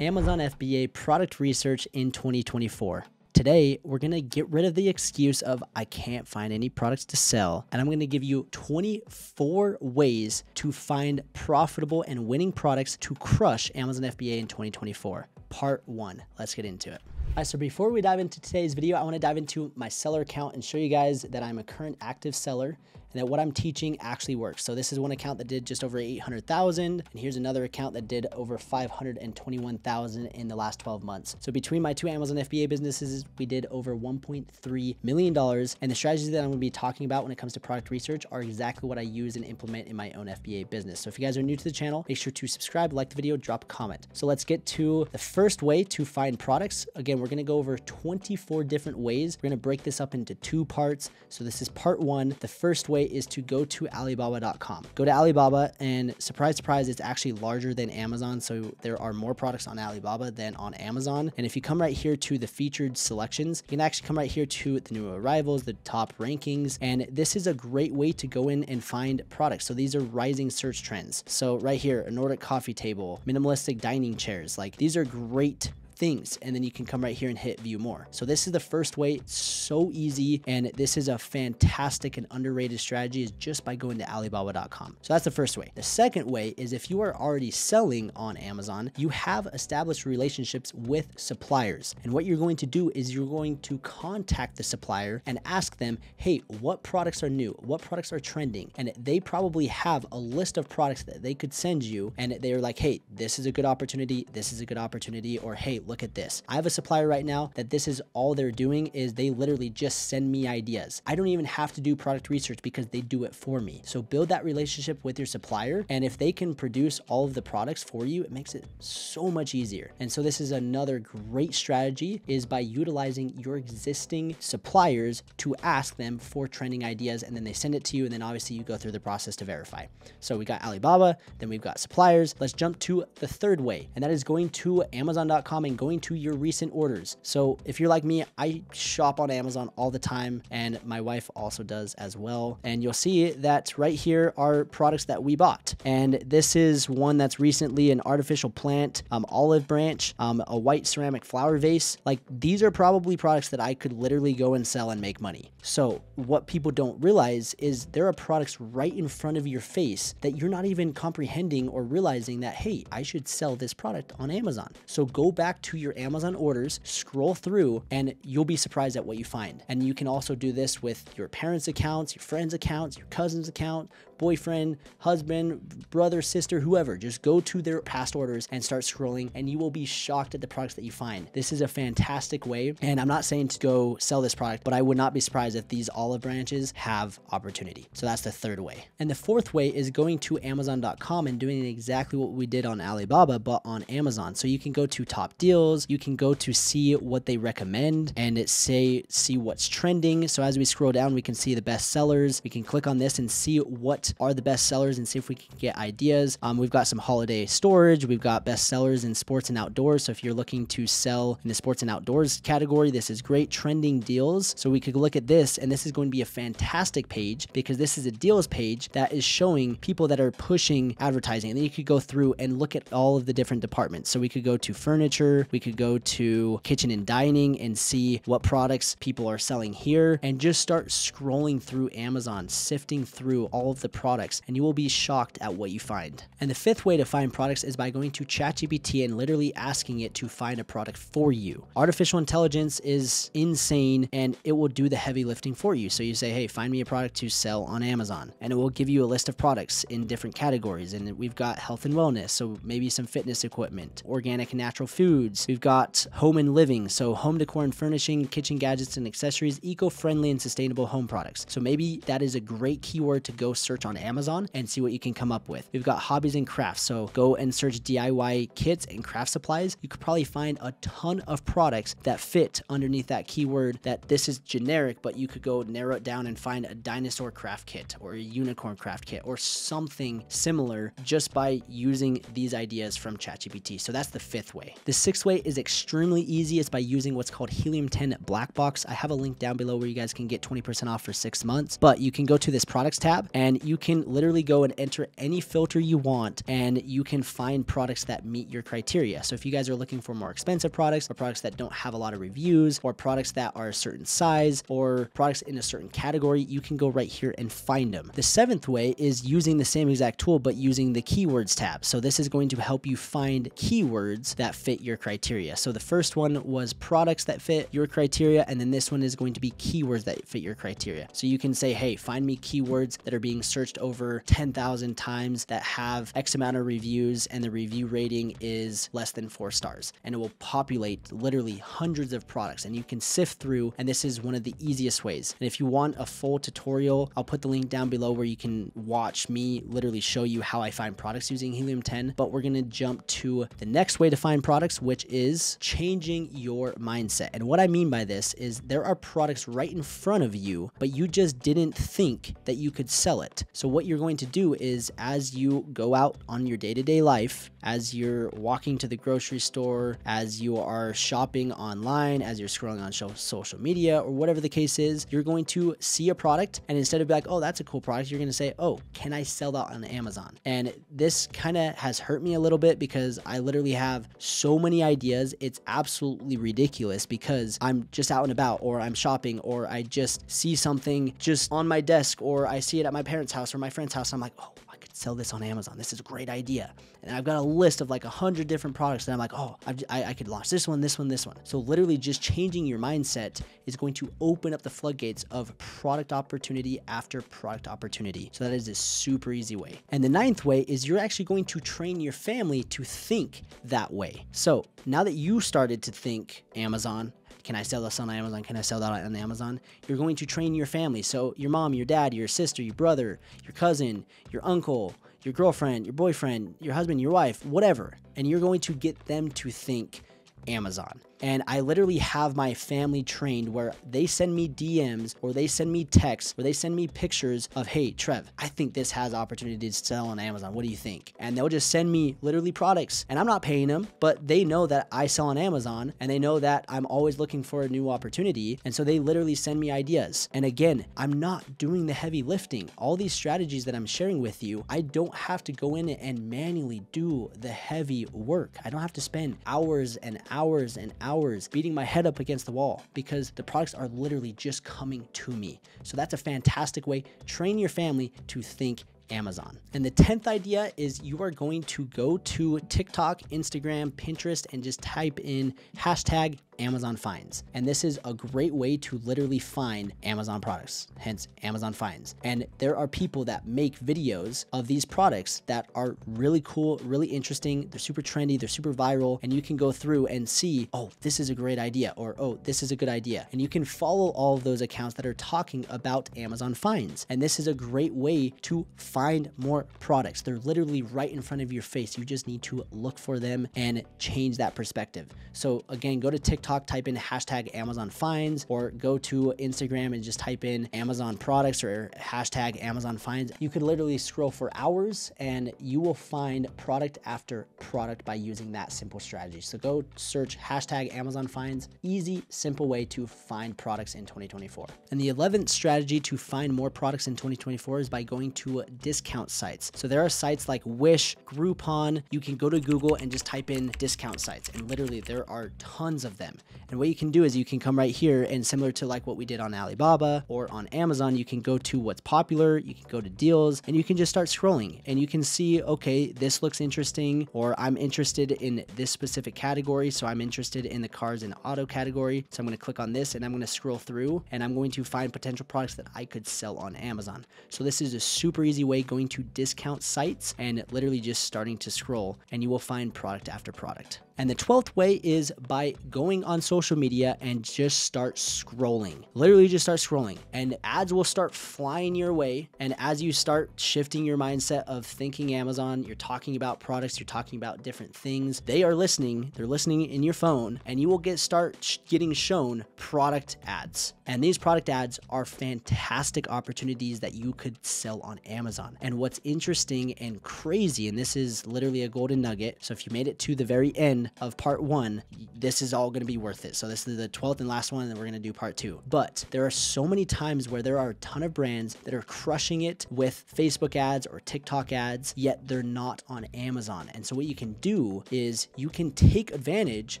Amazon FBA product research in 2024. Today, we're going to get rid of the excuse of I can't find any products to sell, and I'm going to give you 24 ways to find profitable and winning products to crush Amazon FBA in 2024. Part 1. Let's get into it. All right, so before we dive into today's video, I want to dive into my seller account and show you guys that I'm a current active seller and that what I'm teaching actually works. So this is one account that did just over 800,000, and here's another account that did over 521,000 in the last 12 months. So between my two Amazon FBA businesses, we did over $1.3 million, and the strategies that I'm gonna be talking about when it comes to product research are exactly what I use and implement in my own FBA business. So if you guys are new to the channel, make sure to subscribe, like the video, drop a comment. So let's get to the first way to find products. Again, we're gonna go over 24 different ways. We're gonna break this up into 2 parts. So this is part 1. The first way is to go to Alibaba.com. Go to Alibaba, and surprise, surprise, it's actually larger than Amazon. So there are more products on Alibaba than on Amazon. And if you come right here to the featured selections, you can actually come right here to the new arrivals, the top rankings. And this is a great way to go in and find products. So these are rising search trends. So right here, a Nordic coffee table, minimalistic dining chairs, like these are great things. And then you can come right here and hit view more. So this is the first way. It's so easy, and this is a fantastic and underrated strategy, is just by going to Alibaba.com. So that's the first way. The second way is if you are already selling on Amazon, you have established relationships with suppliers. And what you're going to do is you're going to contact the supplier and ask them, hey, what products are new? What products are trending? And they probably have a list of products that they could send you, and they're like, hey, this is a good opportunity. This is a good opportunity. Or hey, look at this. I have a supplier right now that this is all they're doing is they literally just send me ideas. I don't even have to do product research because they do it for me. So build that relationship with your supplier. And if they can produce all of the products for you, it makes it so much easier. And so this is another great strategy, is by utilizing your existing suppliers to ask them for trending ideas, and then they send it to you. And then obviously you go through the process to verify. So we got Alibaba, then we've got suppliers. Let's jump to the third way, and that is going to Amazon.com and going to your recent orders. So if you're like me, I shop on Amazon all the time, and my wife also does as well. And you'll see that right here are products that we bought. And this is one that's recently an artificial plant, olive branch, a white ceramic flower vase. Like these are probably products that I could literally go and sell and make money. So what people don't realize is there are products right in front of your face that you're not even comprehending or realizing that, hey, I should sell this product on Amazon. So go back to your Amazon orders, scroll through, and you'll be surprised at what you find. And you can also do this with your parents' accounts, your friends' accounts, your cousin's account, boyfriend, husband, brother, sister, whoever. Just go to their past orders and start scrolling, and you will be shocked at the products that you find. This is a fantastic way, and I'm not saying to go sell this product, but I would not be surprised if these olive branches have opportunity. So that's the third way. And the fourth way is going to Amazon.com and doing exactly what we did on Alibaba, but on Amazon. So you can go to top deals, you can go to see what they recommend and see what's trending. So as we scroll down, we can see the best sellers. We can click on this and see what are the best sellers and see if we can get ideas. We've got some holiday storage. We've got best sellers in sports and outdoors. So if you're looking to sell in the sports and outdoors category, this is great. Trending deals. So we could look at this, and this is going to be a fantastic page because this is a deals page that is showing people that are pushing advertising. And then you could go through and look at all of the different departments. So we could go to furniture, we could go to kitchen and dining and see what products people are selling here, and just start scrolling through Amazon, sifting through all of the products, and you will be shocked at what you find. And the fifth way to find products is by going to ChatGPT and literally asking it to find a product for you. Artificial intelligence is insane, and it will do the heavy lifting for you. So you say, hey, find me a product to sell on Amazon, and it will give you a list of products in different categories. And we've got health and wellness, so maybe some fitness equipment, organic and natural foods. We've got home and living, so home decor and furnishing, kitchen gadgets and accessories, eco-friendly and sustainable home products. So maybe that is a great keyword to go search on Amazon and see what you can come up with. We've got hobbies and crafts, so go and search DIY kits and craft supplies. You could probably find a ton of products that fit underneath that keyword. That this is generic, but you could go narrow it down and find a dinosaur craft kit or a unicorn craft kit or something similar just by using these ideas from ChatGPT. So that's the fifth way. The sixth way is extremely easy. It's by using what's called Helium 10 Black Box. I have a link down below where you guys can get 20% off for 6 months, but you can go to this products tab and you you can literally go and enter any filter you want, and you can find products that meet your criteria. So if you guys are looking for more expensive products, or products that don't have a lot of reviews, or products that are a certain size, or products in a certain category, you can go right here and find them. The seventh way is using the same exact tool, but using the keywords tab. So this is going to help you find keywords that fit your criteria. So the first one was products that fit your criteria, and then this one is going to be keywords that fit your criteria. So you can say, hey, find me keywords that are being searched over 10,000 times, that have X amount of reviews, and the review rating is less than 4 stars. And it will populate literally hundreds of products, and you can sift through, and this is one of the easiest ways. And if you want a full tutorial, I'll put the link down below where you can watch me literally show you how I find products using Helium 10. But we're gonna jump to the next way to find products, which is changing your mindset. And what I mean by this is there are products right in front of you, but you just didn't think that you could sell it. So what you're going to do is, as you go out on your day-to-day life, as you're walking to the grocery store, as you are shopping online, as you're scrolling on social media, or whatever the case is, you're going to see a product, and instead of like, oh, that's a cool product, you're going to say, oh, can I sell that on Amazon? And this kind of has hurt me a little bit because I literally have so many ideas. It's absolutely ridiculous because I'm just out and about, or I'm shopping, or I just see something just on my desk, or I see it at my parents' house or my friend's house. And I'm like, oh, I could sell this on Amazon. This is a great idea. And I've got a list of like 100 different products that I'm like, oh, I could launch this one, this one, this one. So literally just changing your mindset is going to open up the floodgates of product opportunity after product opportunity. So that is a super easy way. And the ninth way is you're actually going to train your family to think that way. So now that you started to think Amazon, can I sell this on Amazon? Can I sell that on Amazon? You're going to train your family. So your mom, your dad, your sister, your brother, your cousin, your uncle, your girlfriend, your boyfriend, your husband, your wife, whatever. And you're going to get them to think Amazon. And I literally have my family trained where they send me DMs, or they send me texts, or they send me pictures of, hey, Trev, I think this has opportunity to sell on Amazon. What do you think? And they'll just send me literally products, and I'm not paying them, but they know that I sell on Amazon, and they know that I'm always looking for a new opportunity. And so they literally send me ideas. And again, I'm not doing the heavy lifting. All these strategies that I'm sharing with you, I don't have to go in and manually do the heavy work. I don't have to spend hours and hours and hours beating my head up against the wall because the products are literally just coming to me. So that's a fantastic way. Train your family to think Amazon. And the 10th idea is you are going to go to TikTok, Instagram, Pinterest, and just type in hashtag Amazon finds. And this is a great way to literally find Amazon products, hence Amazon finds. And there are people that make videos of these products that are really cool, really interesting. They're super trendy, they're super viral, and you can go through and see, oh, this is a great idea, or oh, this is a good idea. And you can follow all of those accounts that are talking about Amazon finds. And this is a great way to find more products. They're literally right in front of your face. You just need to look for them and change that perspective. So again, go to TikTok, type in hashtag Amazon finds, or go to Instagram and just type in Amazon products or hashtag Amazon finds. You could literally scroll for hours and you will find product after product by using that simple strategy. So go search hashtag Amazon finds. Easy, simple way to find products in 2024. And the 11th strategy to find more products in 2024 is by going to discount sites. So there are sites like Wish, Groupon. You can go to Google and just type in discount sites, and literally there are tons of them. And what you can do is you can come right here, and similar to like what we did on Alibaba or on Amazon, you can go to what's popular, you can go to deals, and you can just start scrolling and you can see, okay, this looks interesting, or I'm interested in this specific category. So I'm interested in the cars and auto category. So I'm going to click on this and I'm going to scroll through and I'm going to find potential products that I could sell on Amazon. So this is a super easy way, going to discount sites and literally just starting to scroll, and you will find product after product. And the 12th way is by going on social media and just start scrolling. Literally just start scrolling, and ads will start flying your way. And as you start shifting your mindset of thinking Amazon, you're talking about products, you're talking about different things. They are listening. They're listening in your phone, and you will start getting shown product ads. And these product ads are fantastic opportunities that you could sell on Amazon. And what's interesting and crazy, and this is literally a golden nugget. So if you made it to the very end of part 1, this is all going to be worth it. So this is the 12th and last one, and then we're going to do part 2. But there are so many times where there are a ton of brands that are crushing it with Facebook ads or TikTok ads, yet they're not on Amazon. And so what you can do is you can take advantage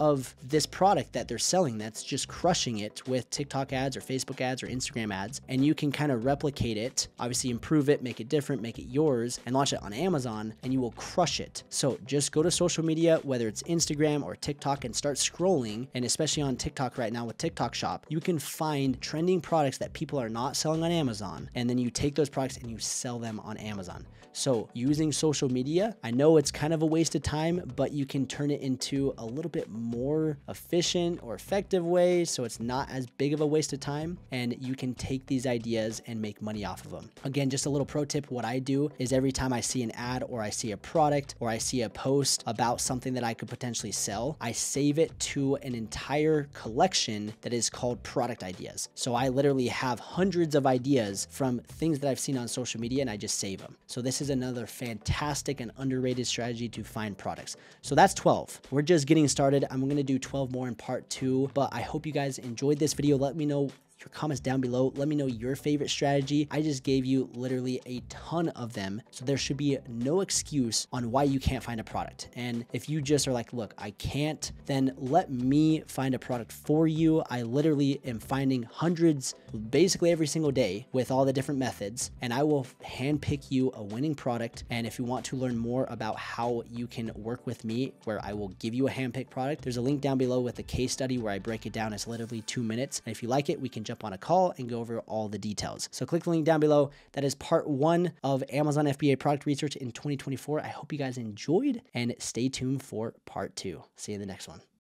of this product that they're selling that's just crushing it with TikTok ads or Facebook ads or Instagram ads, and you can kind of replicate it, obviously improve it, make it different, make it yours, and launch it on Amazon, and you will crush it. So just go to social media, whether it's Instagram or TikTok, and start scrolling. And especially on TikTok right now with TikTok Shop, you can find trending products that people are not selling on Amazon, and then you take those products and you sell them on Amazon. So using social media, I know it's kind of a waste of time, but you can turn it into a little bit more efficient or effective way, so it's not as big of a waste of time, and you can take these ideas and make money off of them. Again, just a little pro tip, what I do is every time I see an ad or I see a product or I see a post about something that I could potentially sell, I save it to an entire collection that is called product ideas. So I literally have hundreds of ideas from things that I've seen on social media, and I just save them. So this is another fantastic and underrated strategy to find products. So that's 12. We're just getting started. I'm going to do 12 more in part 2, but I hope you guys enjoyed this video. Let me know your comments down below. Let me know your favorite strategy. I just gave you literally a ton of them, so there should be no excuse on why you can't find a product. And if you just are like, look, I can't, then let me find a product for you. I literally am finding hundreds basically every single day with all the different methods, and I will handpick you a winning product. And if you want to learn more about how you can work with me, where I will give you a handpicked product, there's a link down below with a case study where I break it down. It's literally 2 minutes. And if you like it, we can jump on a call and go over all the details. So click the link down below. That is part 1 of Amazon FBA product research in 2024. I hope you guys enjoyed, and stay tuned for part 2. See you in the next one.